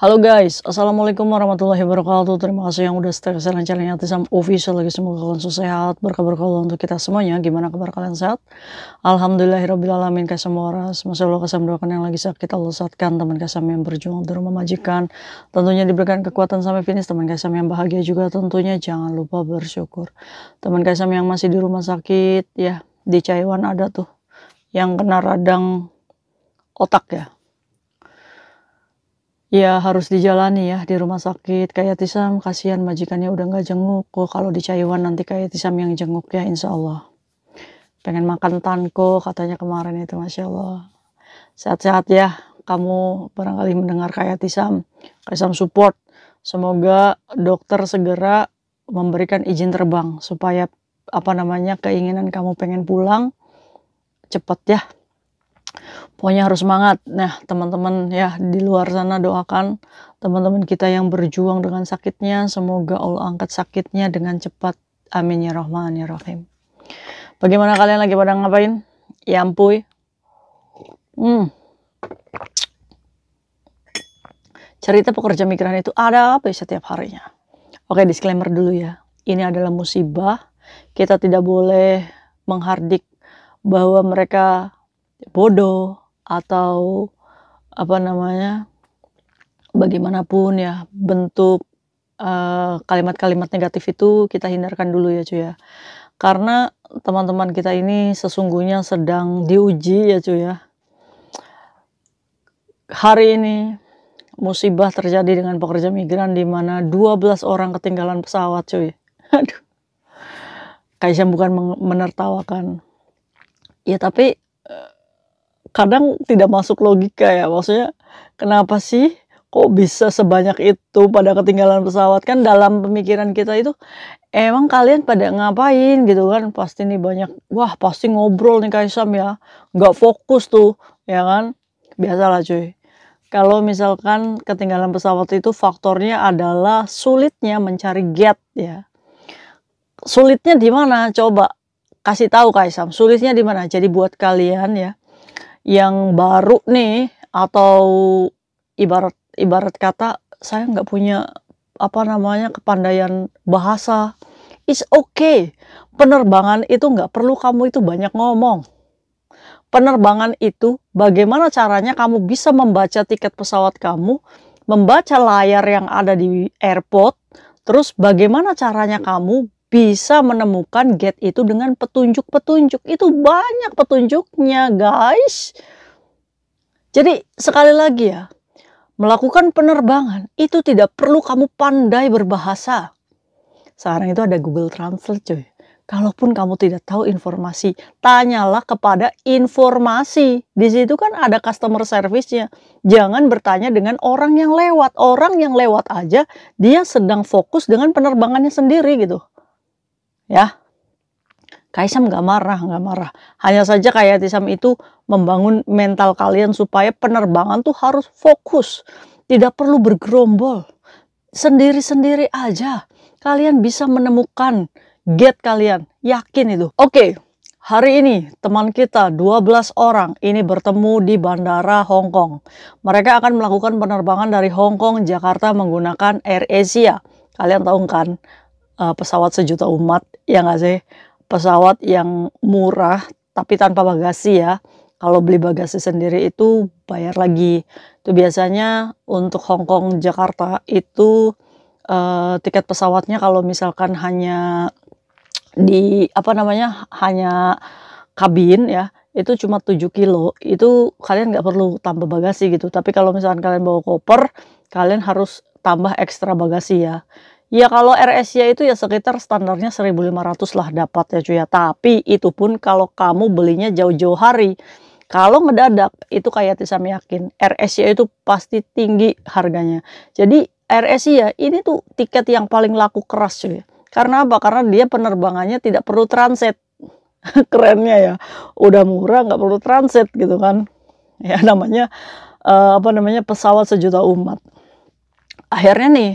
Halo guys, Assalamualaikum warahmatullahi wabarakatuh. Terima kasih yang udah stay kesana channelnya Tisam Official lagi. Semoga kalian sehat, berkah-berkah untuk kita semuanya. Gimana kabar kalian, sehat? Alhamdulillahirrabbilalamin. Kasam waras, Masya Allah, kasam doakan yang lagi sakit Allah sehatkan. Teman kasam yang berjuang di rumah majikan tentunya diberikan kekuatan sampai finish. Teman kasam yang bahagia juga tentunya jangan lupa bersyukur. Teman kasam yang masih di rumah sakit, ya di Caiwan ada tuh yang kena radang otak ya. Ya harus dijalani ya di rumah sakit. Kayak Tisam kasihan majikannya udah nggak jenguk. Kok kalau di Caiwan nanti kayak Tisam yang jenguk ya, insya Allah. Pengen makan tanko katanya kemarin itu, Masya Allah. Sehat-sehat ya kamu, barangkali mendengar kayak Tisam support. Semoga dokter segera memberikan izin terbang supaya keinginan kamu pengen pulang cepet ya. Pokoknya harus semangat. Nah teman-teman ya di luar sana, doakan teman-teman kita yang berjuang dengan sakitnya, semoga Allah angkat sakitnya dengan cepat, amin ya rahman ya rahim. Bagaimana kalian lagi pada ngapain? Ya ampuy. Cerita pekerja migran itu ada apa setiap harinya? Oke, disclaimer dulu ya, ini adalah musibah. Kita tidak boleh menghardik bahwa mereka bodoh atau bagaimanapun ya bentuk kalimat-kalimat negatif itu kita hindarkan dulu ya cuy ya, karena teman-teman kita ini sesungguhnya sedang diuji ya cuy ya. Hari ini musibah terjadi dengan pekerja migran di mana 12 orang ketinggalan pesawat cuy. Aduh, Kaisya bukan menertawakan ya, tapi kadang tidak masuk logika ya, maksudnya kenapa sih kok bisa sebanyak itu pada ketinggalan pesawat? Kan dalam pemikiran kita itu emang kalian pada ngapain gitu kan, pasti nih banyak, wah pasti ngobrol nih Kaisam ya, nggak fokus tuh ya kan. Biasalah cuy, kalau misalkan ketinggalan pesawat itu faktornya adalah sulitnya mencari gate ya. Sulitnya di mana? Coba kasih tahu Kaisam, sulitnya di mana? Jadi buat kalian ya yang baru nih, atau ibarat kata saya nggak punya kepandaian bahasa, it's okay. Penerbangan itu nggak perlu kamu itu banyak ngomong. Penerbangan itu bagaimana caranya kamu bisa membaca tiket pesawat kamu, membaca layar yang ada di airport, terus bagaimana caranya kamu bisa menemukan gate itu dengan petunjuk-petunjuk. Itu banyak petunjuknya guys. Jadi sekali lagi ya, melakukan penerbangan itu tidak perlu kamu pandai berbahasa. Sekarang itu ada Google Translate cuy. Kalaupun kamu tidak tahu informasi, tanyalah kepada informasi. Di situ kan ada customer service-nya. Jangan bertanya dengan orang yang lewat. Orang yang lewat aja dia sedang fokus dengan penerbangannya sendiri gitu. Ya, Kaisam nggak marah. Hanya saja kayak Tisam itu membangun mental kalian supaya penerbangan tuh harus fokus. Tidak perlu bergerombol. Sendiri-sendiri aja kalian bisa menemukan gate kalian. Yakin itu. Oke, hari ini teman kita 12 orang ini bertemu di Bandara Hong Kong. Mereka akan melakukan penerbangan dari Hong Kong, Jakarta menggunakan AirAsia. Kalian tahu kan? Pesawat sejuta umat, ya nggak sih? Pesawat yang murah tapi tanpa bagasi ya. Kalau beli bagasi sendiri itu bayar lagi. Itu biasanya untuk Hong Kong Jakarta itu tiket pesawatnya kalau misalkan hanya di hanya kabin ya, itu cuma 7 kilo. Itu kalian nggak perlu tambah bagasi gitu. Tapi kalau misalkan kalian bawa koper, kalian harus tambah ekstra bagasi ya. Ya kalau AirAsia itu ya sekitar standarnya 1.500 lah dapat ya cuy ya. Tapi itu pun kalau kamu belinya jauh-jauh hari. Kalau ngedadak itu kayak Tisam yakin AirAsia itu pasti tinggi harganya. Jadi AirAsia ini tuh tiket yang paling laku keras cuy. Karena apa? Karena dia penerbangannya tidak perlu transit. Kerennya ya. Udah murah nggak perlu transit gitu kan. Ya namanya pesawat sejuta umat. Akhirnya nih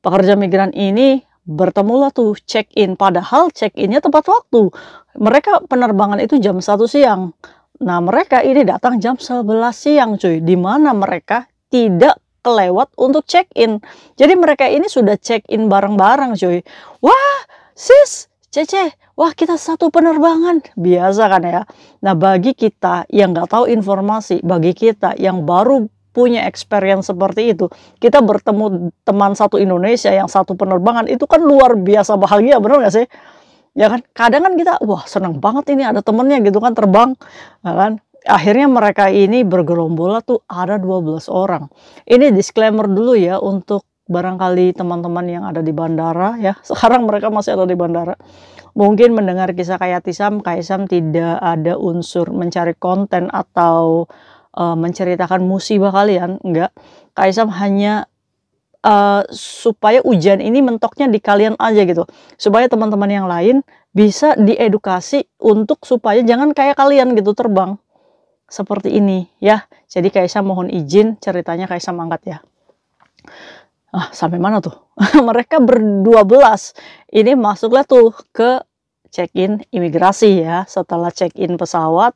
pekerja migran ini bertemulah tuh check-in, padahal check-innya tepat waktu. Mereka penerbangan itu jam 1 siang. Nah mereka ini datang jam 11 siang cuy, di mana mereka tidak kelewat untuk check-in. Jadi mereka ini sudah check-in bareng-bareng cuy. Wah, sis, Cece, wah kita satu penerbangan. Biasa kan ya. Nah bagi kita yang nggak tahu informasi, bagi kita yang baru punya experience seperti itu, kita bertemu teman satu Indonesia yang satu penerbangan, itu kan luar biasa bahagia, bener gak sih? Ya kan, kadang kan kita, wah seneng banget ini ada temennya gitu kan terbang, ya kan? Akhirnya mereka ini bergerombolan tuh ada 12 orang. Ini disclaimer dulu ya untuk barangkali teman-teman yang ada di bandara ya. Sekarang mereka masih ada di bandara. Mungkin mendengar kisah Kaisam tidak ada unsur mencari konten atau menceritakan musibah kalian, enggak. Kaisam hanya supaya ujian ini mentoknya di kalian aja gitu. Supaya teman-teman yang lain bisa diedukasi untuk supaya jangan kayak kalian gitu terbang. Seperti ini ya. Jadi Kaisam mohon izin ceritanya Kaisam angkat ya. Sampai mana tuh? Mereka ber-12. Ini masuklah tuh ke check-in imigrasi ya. Setelah check-in pesawat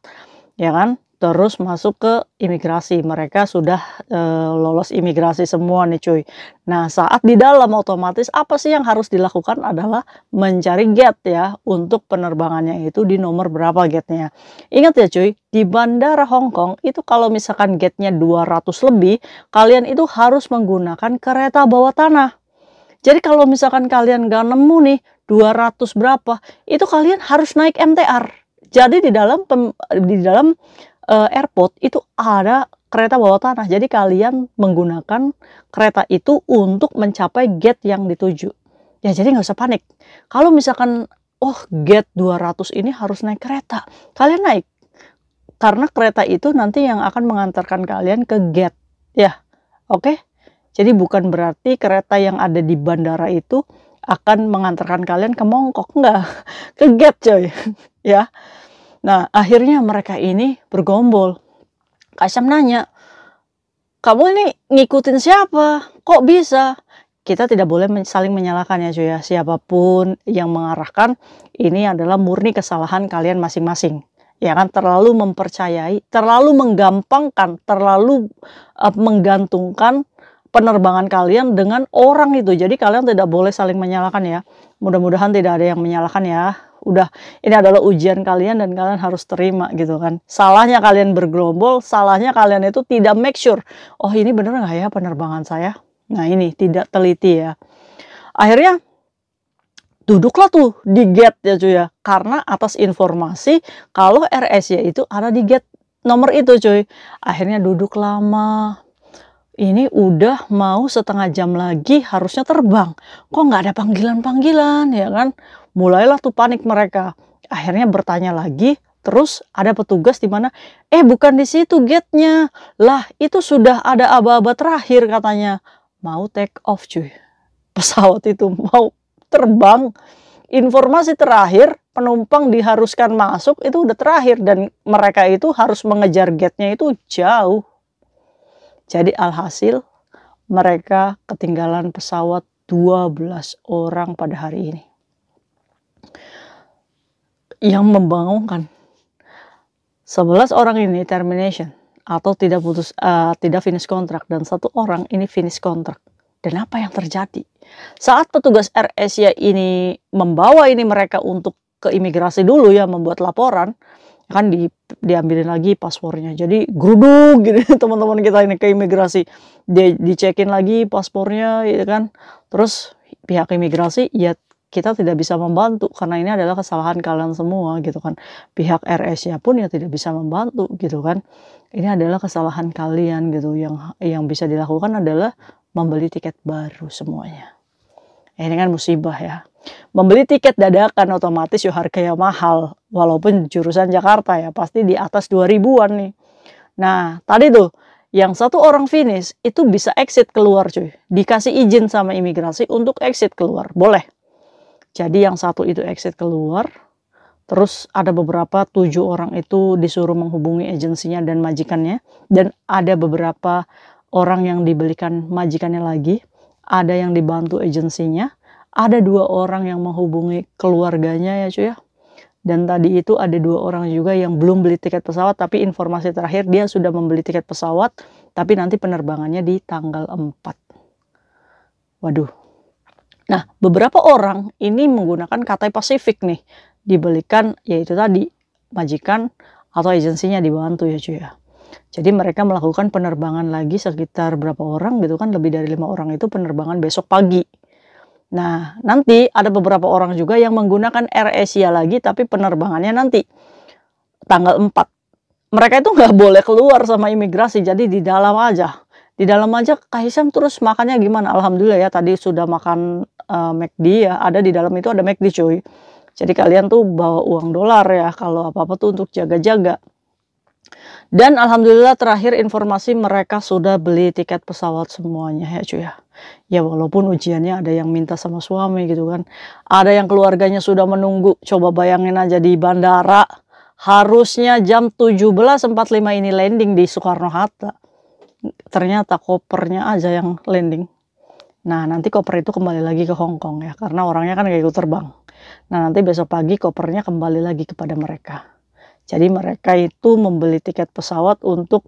ya kan. Terus masuk ke imigrasi. Mereka sudah lolos imigrasi semua nih cuy. Nah saat di dalam otomatis apa sih yang harus dilakukan adalah mencari gate ya. Untuk penerbangannya itu di nomor berapa gate-nya. Ingat ya cuy, di bandara Hong Kong itu kalau misalkan gate-nya 200 lebih, kalian itu harus menggunakan kereta bawah tanah. Jadi kalau misalkan kalian gak nemu nih 200 berapa, itu kalian harus naik MTR. Jadi di dalam airport itu ada kereta bawah tanah. Jadi kalian menggunakan kereta itu untuk mencapai gate yang dituju. Ya jadi nggak usah panik. Kalau misalkan, oh gate 200 ini harus naik kereta. Kalian naik. Karena kereta itu nanti yang akan mengantarkan kalian ke gate. Ya, oke? Jadi bukan berarti kereta yang ada di bandara itu akan mengantarkan kalian ke Mongkok. Enggak, ke gate coy. Ya. Nah, akhirnya mereka ini bergombol. Kaisam nanya, kamu ini ngikutin siapa? Kok bisa? Kita tidak boleh saling menyalahkan ya cuy ya. Siapapun yang mengarahkan, ini adalah murni kesalahan kalian masing-masing. Ya kan, terlalu mempercayai, terlalu menggampangkan, terlalu menggantungkan penerbangan kalian dengan orang itu. Jadi kalian tidak boleh saling menyalahkan ya. Mudah-mudahan tidak ada yang menyalahkan ya. Udah, ini adalah ujian kalian dan kalian harus terima gitu kan. Salahnya kalian bergerombol, salahnya kalian itu tidak make sure, oh ini bener nggak ya penerbangan saya. Nah ini tidak teliti ya. Akhirnya duduklah tuh di gate ya cuy ya. Karena atas informasi kalau AirAsia itu ada di gate nomor itu cuy. Akhirnya duduk lama. Ini udah mau setengah jam lagi harusnya terbang. Kok nggak ada panggilan-panggilan ya kan? Mulailah tuh panik mereka. Akhirnya bertanya lagi. Terus ada petugas di mana? Bukan di situ gate-nya. Lah itu sudah ada aba-aba terakhir katanya. Mau take off cuy. Pesawat itu mau terbang. Informasi terakhir penumpang diharuskan masuk itu udah terakhir. Dan mereka itu harus mengejar gate-nya itu jauh. Jadi alhasil mereka ketinggalan pesawat 12 orang pada hari ini. Yang membangongkan, 11 orang ini termination atau tidak finish kontrak dan 1 orang ini finish kontrak. Dan apa yang terjadi? Saat petugas AirAsia ini membawa ini mereka untuk ke imigrasi dulu ya, membuat laporan, kan diambilin lagi paspornya. Jadi geruduk gitu teman-teman kita ini ke imigrasi. Dicekin lagi paspornya ya kan. Terus pihak imigrasi ya kita tidak bisa membantu karena ini adalah kesalahan kalian semua gitu kan. Pihak AirAsia pun ya tidak bisa membantu gitu kan. Ini adalah kesalahan kalian gitu. Yang bisa dilakukan adalah membeli tiket baru semuanya. Ini kan musibah ya. Membeli tiket dadakan otomatis ya harganya mahal. Walaupun jurusan Jakarta ya pasti di atas 2000-an nih. Nah tadi tuh yang 1 orang finish itu bisa exit keluar cuy. Dikasih izin sama imigrasi untuk exit keluar. Boleh. Jadi yang 1 itu exit keluar. Terus ada beberapa 7 orang itu disuruh menghubungi agensinya dan majikannya. Dan ada beberapa orang yang dibelikan majikannya lagi. Ada yang dibantu agensinya. Ada 2 orang yang menghubungi keluarganya ya cuy ya. Dan tadi itu ada 2 orang juga yang belum beli tiket pesawat. Tapi informasi terakhir dia sudah membeli tiket pesawat. tapi nanti penerbangannya di tanggal 4. Waduh. Nah, beberapa orang ini menggunakan Cathay Pacific nih, dibelikan yaitu tadi, majikan atau agensinya dibantu ya cuy ya. Jadi mereka melakukan penerbangan lagi sekitar berapa orang gitu kan, lebih dari 5 orang itu penerbangan besok pagi. Nah, nanti ada beberapa orang juga yang menggunakan AirAsia lagi, tapi penerbangannya nanti tanggal 4. Mereka itu nggak boleh keluar sama imigrasi, jadi di dalam aja. Di dalam aja Kak Hisam terus makannya gimana? Alhamdulillah ya tadi sudah makan McD ya, ada di dalam itu ada McD cuy. Jadi kalian tuh bawa uang dolar ya kalau apa-apa tuh untuk jaga-jaga. Dan alhamdulillah terakhir informasi mereka sudah beli tiket pesawat semuanya ya cuy ya. Ya walaupun ujiannya ada yang minta sama suami gitu kan. Ada yang keluarganya sudah menunggu. Coba bayangin aja di bandara. Harusnya jam 17.45 ini landing di Soekarno-Hatta. Ternyata kopernya aja yang landing. Nah nanti koper itu kembali lagi ke Hong Kong ya. Karena orangnya kan gak ikut terbang. Nah nanti besok pagi kopernya kembali lagi kepada mereka. Jadi mereka itu membeli tiket pesawat untuk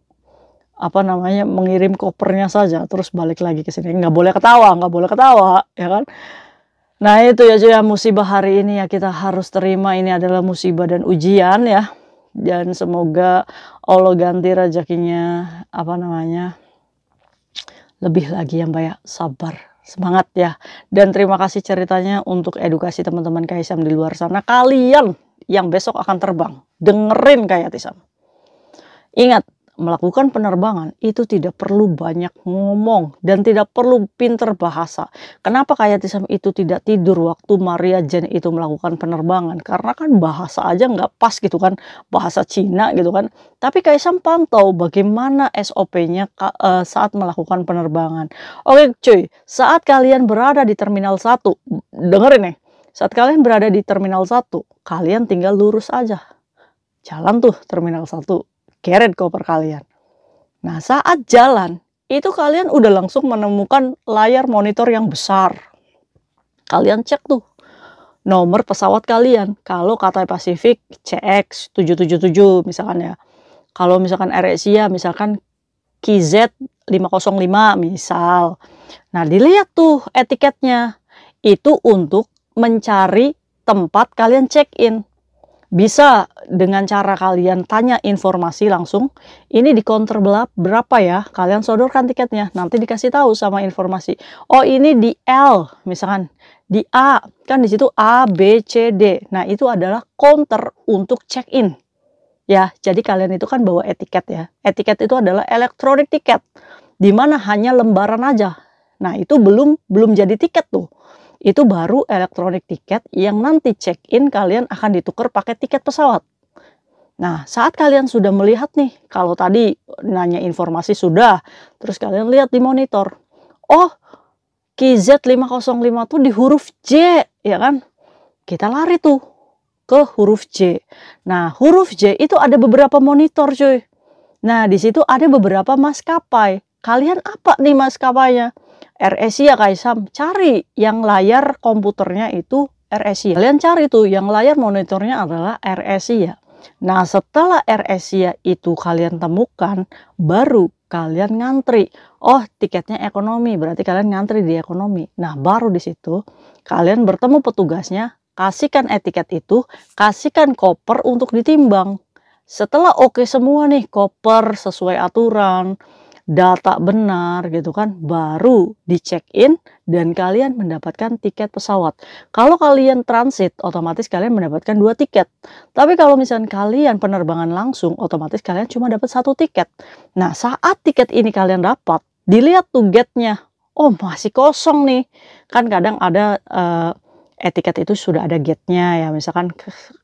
apa namanya mengirim kopernya saja terus balik lagi ke sini. Nggak boleh ketawa ya kan. Nah itu ya cuy ya, musibah hari ini ya kita harus terima, ini adalah musibah dan ujian ya. Dan semoga Allah ganti rezekinya apa namanya lebih lagi ya Mbak ya, sabar, semangat ya. Dan terima kasih ceritanya untuk edukasi teman-teman Kak Hisam di luar sana. Kalian yang besok akan terbang, dengerin kayak Hisam. Ingat, melakukan penerbangan itu tidak perlu banyak ngomong dan tidak perlu pinter bahasa. Kenapa kayak Hisam itu tidak tidur waktu Maria Jane itu melakukan penerbangan? Karena kan bahasa aja nggak pas gitu kan, bahasa Cina gitu kan. Tapi kayak Hisam pantau bagaimana SOP-nya saat melakukan penerbangan. Oke cuy, saat kalian berada di Terminal 1, dengerin nih. Saat kalian berada di Terminal 1, kalian tinggal lurus aja. Jalan tuh Terminal 1, geret koper kalian. Nah saat jalan, itu kalian udah langsung menemukan layar monitor yang besar. Kalian cek tuh nomor pesawat kalian. Kalau Cathay Pacific CX 777 misalkan ya. Kalau misalkan AirAsia misalkan KZ 505 misal. Nah dilihat tuh etiketnya. Itu untuk mencari tempat kalian check-in. Bisa dengan cara kalian tanya informasi langsung, ini di counter berapa ya, kalian sodorkan tiketnya, nanti dikasih tahu sama informasi. Oh ini di L, misalkan di A, kan di situ A, B, C, D. Nah itu adalah counter untuk check-in. Ya, jadi kalian itu kan bawa etiket ya. Etiket itu adalah elektronik tiket, di mana hanya lembaran aja. Nah itu belum jadi tiket tuh. Itu baru elektronik tiket yang nanti check-in kalian akan ditukar pakai tiket pesawat. Nah, saat kalian sudah melihat nih, kalau tadi nanya informasi sudah, terus kalian lihat di monitor. Oh, KZ505 tuh di huruf J, ya kan? Kita lari tuh ke huruf J. Nah, huruf J itu ada beberapa monitor, cuy. Nah, di situ ada beberapa maskapai. Kalian apa nih maskapainya? AirAsia Kak Hisam, cari yang layar komputernya itu AirAsia. Kalian cari tuh yang layar monitornya adalah AirAsia. Nah setelah AirAsia itu kalian temukan, baru kalian ngantri. Oh tiketnya ekonomi, berarti kalian ngantri di ekonomi. Nah baru di situ kalian bertemu petugasnya, kasihkan etiket itu, kasihkan koper untuk ditimbang. Setelah oke semua nih, koper sesuai aturan, data benar gitu kan, baru di check in dan kalian mendapatkan tiket pesawat. Kalau kalian transit otomatis kalian mendapatkan 2 tiket, tapi kalau misalnya kalian penerbangan langsung otomatis kalian cuma dapat 1 tiket. Nah saat tiket ini kalian dapat, dilihat tuh gate-nya, oh masih kosong nih, kan kadang ada etiket itu sudah ada gate-nya ya, misalkan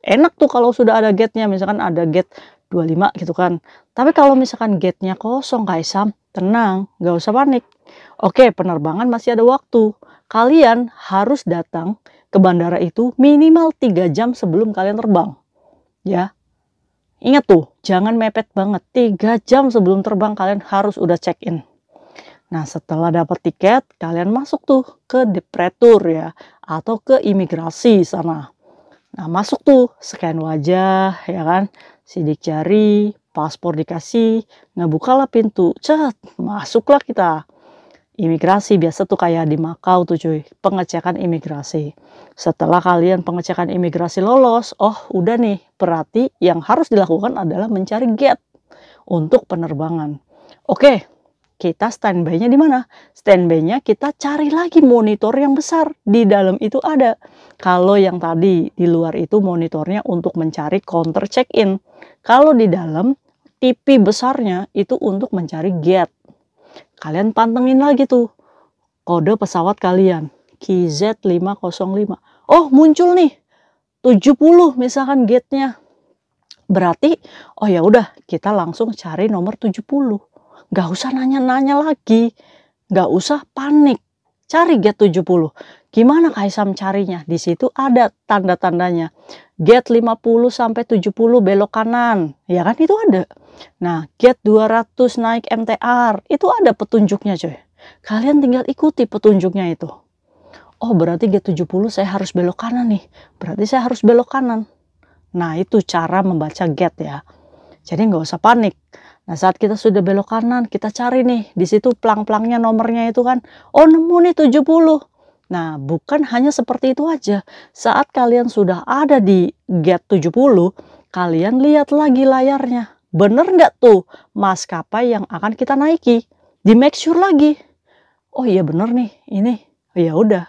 enak tuh kalau sudah ada gate-nya, misalkan ada gate 25 gitu kan. Tapi kalau misalkan gate-nya kosong Kak Hisam, tenang, nggak usah panik. Oke, penerbangan masih ada waktu. Kalian harus datang ke bandara itu minimal 3 jam sebelum kalian terbang. Ya. Ingat tuh, jangan mepet banget. 3 jam sebelum terbang kalian harus udah check-in. Nah, setelah dapat tiket, kalian masuk tuh ke depretur ya, atau ke imigrasi sana. Nah, masuk tuh, scan wajah ya kan, sidik jari, paspor dikasih, ngebukalah pintu, cet, masuklah kita. Imigrasi biasa tuh kayak di Makau tuh cuy, pengecekan imigrasi. Setelah kalian pengecekan imigrasi lolos, oh udah nih, berarti yang harus dilakukan adalah mencari gate untuk penerbangan. Oke, kita standby-nya di mana? Standby-nya kita cari lagi monitor yang besar. Di dalam itu ada. Kalau yang tadi di luar itu monitornya untuk mencari counter check-in. Kalau di dalam, TV besarnya itu untuk mencari gate. Kalian pantengin lagi tuh kode pesawat kalian, KZ505. Oh muncul nih 70 misalkan gate-nya. Berarti oh ya udah kita langsung cari nomor 70. Gak usah nanya-nanya lagi. Gak usah panik. Cari gate 70. Gimana Kaisam carinya? Di situ ada tanda-tandanya. Gate 50 sampai 70 belok kanan. Ya kan itu ada. Nah, gate 200 naik MTR. Itu ada petunjuknya coy. Kalian tinggal ikuti petunjuknya itu. Oh berarti gate 70 saya harus belok kanan nih. Berarti saya harus belok kanan. Nah itu cara membaca gate ya. Jadi nggak usah panik. Nah saat kita sudah belok kanan, kita cari nih. Di situ plang-plangnya nomornya itu kan. Oh nemu nih 70. Nah bukan hanya seperti itu aja. Saat kalian sudah ada di gate 70, kalian lihat lagi layarnya. Bener nggak tuh maskapai yang akan kita naiki? Di make sure lagi. Oh iya bener nih ini. Ya udah.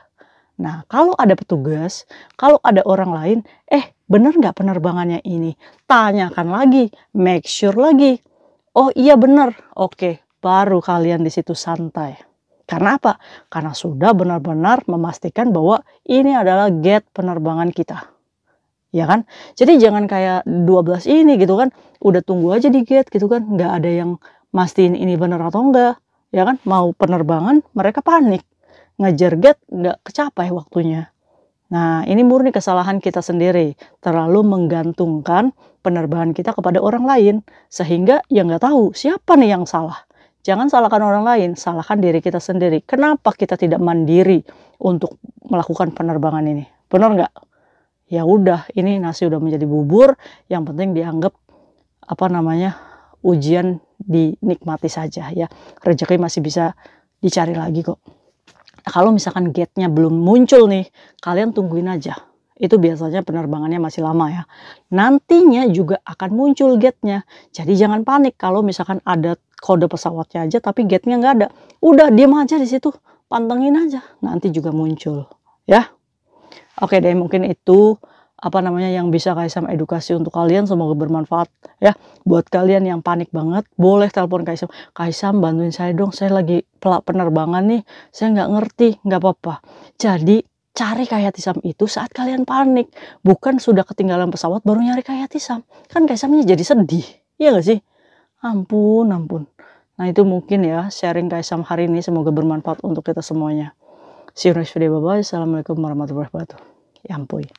Nah kalau ada petugas, kalau ada orang lain, bener nggak penerbangannya ini? Tanyakan lagi, make sure lagi. Oh iya bener, oke, baru kalian di situ santai. Karena apa? Karena sudah benar-benar memastikan bahwa ini adalah gate penerbangan kita. Ya kan? Jadi jangan kayak 12 ini gitu kan, udah tunggu aja di gate gitu kan, nggak ada yang mastiin ini bener atau enggak. Ya kan? Mau penerbangan, mereka panik. Ngejar gate nggak kecapai waktunya. Nah, ini murni kesalahan kita sendiri. Terlalu menggantungkan penerbangan kita kepada orang lain. Sehingga ya nggak tahu siapa nih yang salah. Jangan salahkan orang lain, salahkan diri kita sendiri. Kenapa kita tidak mandiri untuk melakukan penerbangan ini? Benar nggak? Ya udah, ini nasi udah menjadi bubur. Yang penting dianggap ujian dinikmati saja ya. Rezeki masih bisa dicari lagi kok. Kalau misalkan gate-nya belum muncul nih, kalian tungguin aja. Itu biasanya penerbangannya masih lama ya. Nantinya juga akan muncul gate-nya. Jadi jangan panik kalau misalkan ada kode pesawatnya aja tapi gate-nya nggak ada. Udah diam aja di situ, pantengin aja. Nanti juga muncul ya. Oke deh, mungkin itu yang bisa Kaisam edukasi untuk kalian, semoga bermanfaat ya. Buat kalian yang panik banget, boleh telepon Kaisam. Kaisam bantuin saya dong, saya lagi penerbangan nih, saya nggak ngerti. Nggak apa-apa. Jadi cari Kayatisam itu saat kalian panik, bukan sudah ketinggalan pesawat baru nyari Kayatisam. Kan Kaisamnya jadi sedih, iya nggak sih? Ampun, ampun. Nah itu mungkin ya sharing Kaisam hari ini, semoga bermanfaat untuk kita semuanya. See you next video, bye-bye. Assalamualaikum warahmatullahi wabarakatuh. Ya ampun.